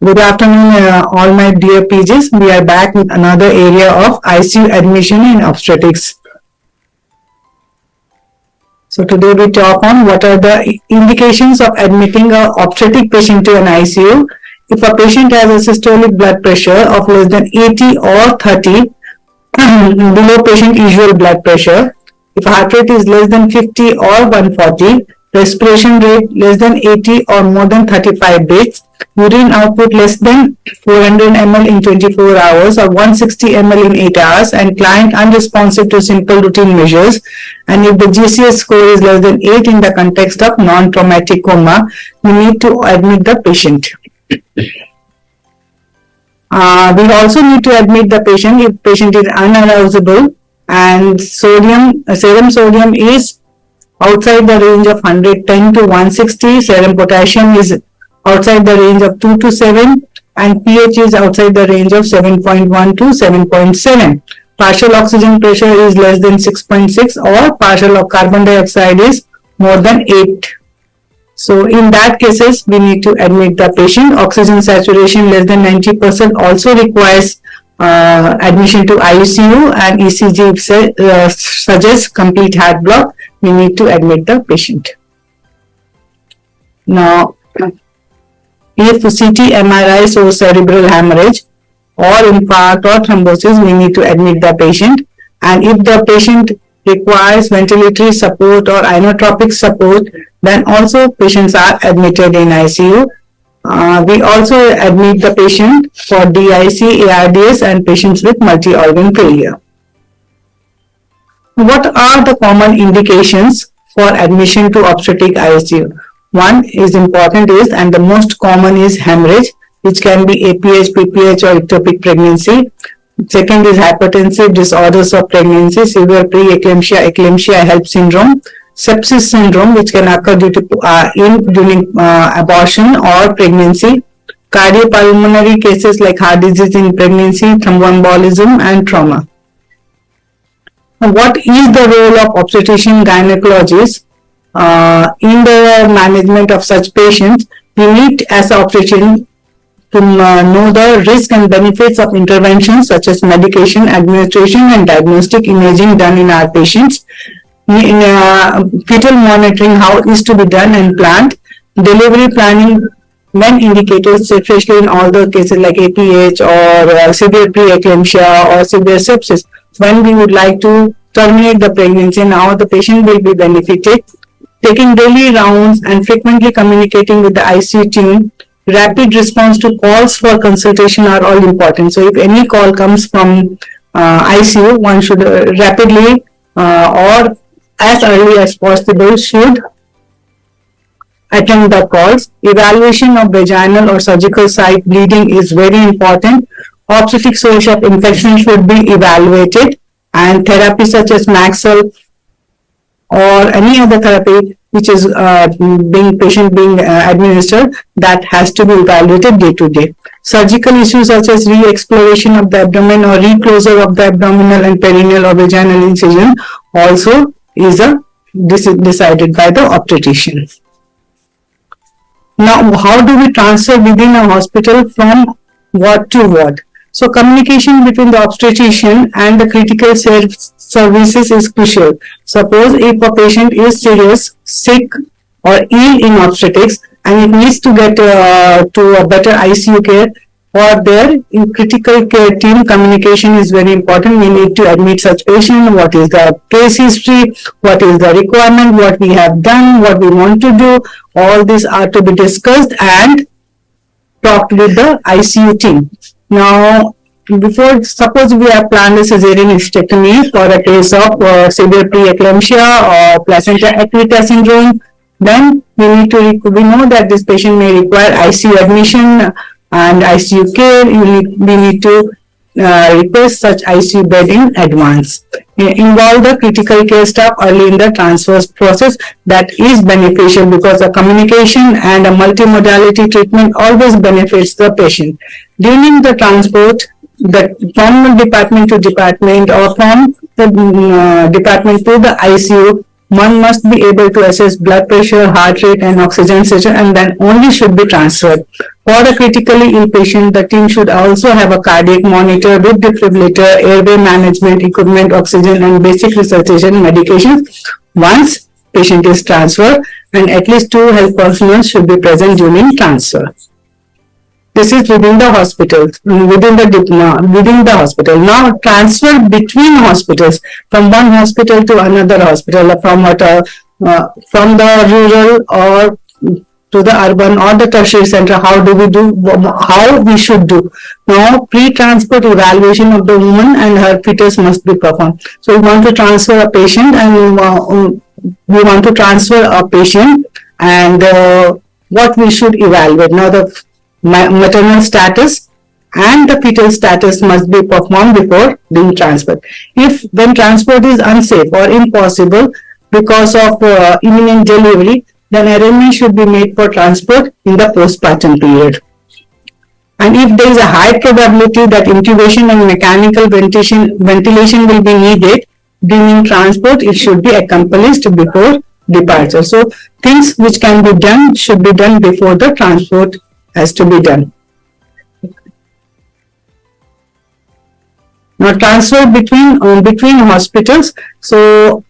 Good afternoon, all my dear PGs. We are back with another area of ICU admission in obstetrics. So today we talk on what are the indications of admitting an obstetric patient to an ICU. If a patient has a systolic blood pressure of less than 80 or 30, below patient usual blood pressure, if heart rate is less than 50 or 140, respiration rate less than 80 or more than 35 beats, urine output less than 400 ml in 24 hours or 160 ml in 8 hours, and client unresponsive to simple routine measures, and if the GCS score is less than 8 in the context of non-traumatic coma, we need to admit the patient. We also need to admit the patient if patient is unarousable and serum sodium is outside the range of 110 to 160, serum potassium is outside the range of 2 to 7, and pH is outside the range of 7.1 to 7.7. Partial oxygen pressure is less than 6.6 or partial of carbon dioxide is more than 8. So in that cases, we need to admit the patient. Oxygen saturation less than 90% also requires admission to ICU, and ECG suggests complete heart block. We need to admit the patient. Now, if CT MRI shows cerebral hemorrhage or infarct or thrombosis, we need to admit the patient. And if the patient requires ventilatory support or inotropic support, then also patients are admitted in ICU. We also admit the patient for DIC, ARDS, and patients with multi-organ failure. What are the common indications for admission to obstetric ICU? One is important is, and the most common is hemorrhage, which can be APH, PPH, or ectopic pregnancy. Second is hypertensive disorders of pregnancy, severe preeclampsia, eclampsia, HELP syndrome, sepsis syndrome, which can occur due to during abortion or pregnancy, cardiopulmonary cases like heart disease in pregnancy, thromboembolism, and trauma. What is the role of obstetrician gynecologists in the management of such patients? We need as an obstetrician to know the risk and benefits of interventions such as medication administration and diagnostic imaging done in our patients. In fetal monitoring, how it is to be done and planned. Delivery planning when indicated, especially in all the cases like APH or severe preeclampsia or severe sepsis. When we would like to terminate the pregnancy, now the patient will be benefited. Taking daily rounds and frequently communicating with the ICU team. Rapid response to calls for consultation are all important. So if any call comes from ICU, one should rapidly or as early as possible should attend the calls. Evaluation of vaginal or surgical site bleeding is very important. Obstetric source of infection should be evaluated, and therapy such as Maxwell or any other therapy which is patient being administered, that has to be evaluated day to day. Surgical issues such as re-exploration of the abdomen or reclosure of the abdominal and perineal or vaginal incision also is decided by the obstetrician. Now, how do we transfer within a hospital from ward to ward? So, communication between the obstetrician and the critical services is crucial. Suppose if a patient is serious, sick, or ill in obstetrics and it needs to get to a better ICU care, or there in critical care team, communication is very important. We need to admit such patient, what is the case history, what is the requirement, what we have done, what we want to do. All these are to be discussed and talked with the ICU team. Now, suppose we have planned a cesarean hysterectomy for a case of severe preeclampsia or placenta accreta syndrome, then we know that this patient may require ICU admission and ICU care. We need to request such ICU bed in advance. Involve the critical care staff early in the transfer process. That is beneficial because the communication and a multimodality treatment always benefits the patient. During the transport, from department to department or from the department to the ICU, one must be able to assess blood pressure, heart rate, and oxygen saturation, and then only should be transferred. For a critically ill patient, the team should also have a cardiac monitor with defibrillator, airway management equipment, oxygen, and basic resuscitation medications once patient is transferred, and at least 2 health personnel should be present during transfer. This is within the hospital, within the hospital. Now, transfer between hospitals, from one hospital to another hospital, from the rural or to the urban or the tertiary center. How we should do. Now, pre-transport evaluation of the woman and her fetus must be performed. So, we want to transfer a patient and what we should evaluate. Now, the maternal status and the fetal status must be performed before being transferred. If when transport is unsafe or impossible because of imminent delivery, then arrangement should be made for transport in the postpartum period. And if there is a high probability that intubation and mechanical ventilation will be needed during transport, it should be accomplished before departure. So things which can be done should be done before the transport has to be done. Now, transfer between hospitals. So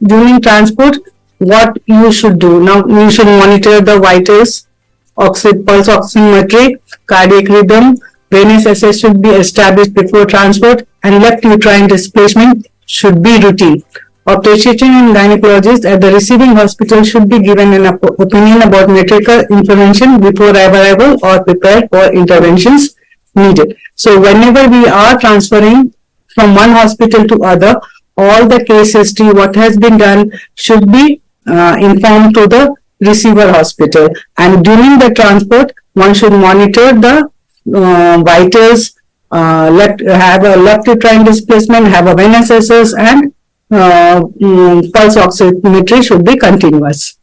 during transport, what you should do? Now, you should monitor the vitals, pulse oximetry, cardiac rhythm, venous access should be established before transport, and left uterine displacement should be routine. Obstetrician and gynecologist at the receiving hospital should be given an opinion about metrical intervention before arrival or prepared for interventions needed. So whenever we are transferring from one hospital to other, all the case history, what has been done, should be informed to the receiver hospital. And during the transport, one should monitor the vitals, have a left uterine displacement, have a venous access, and pulse oximetry should be continuous.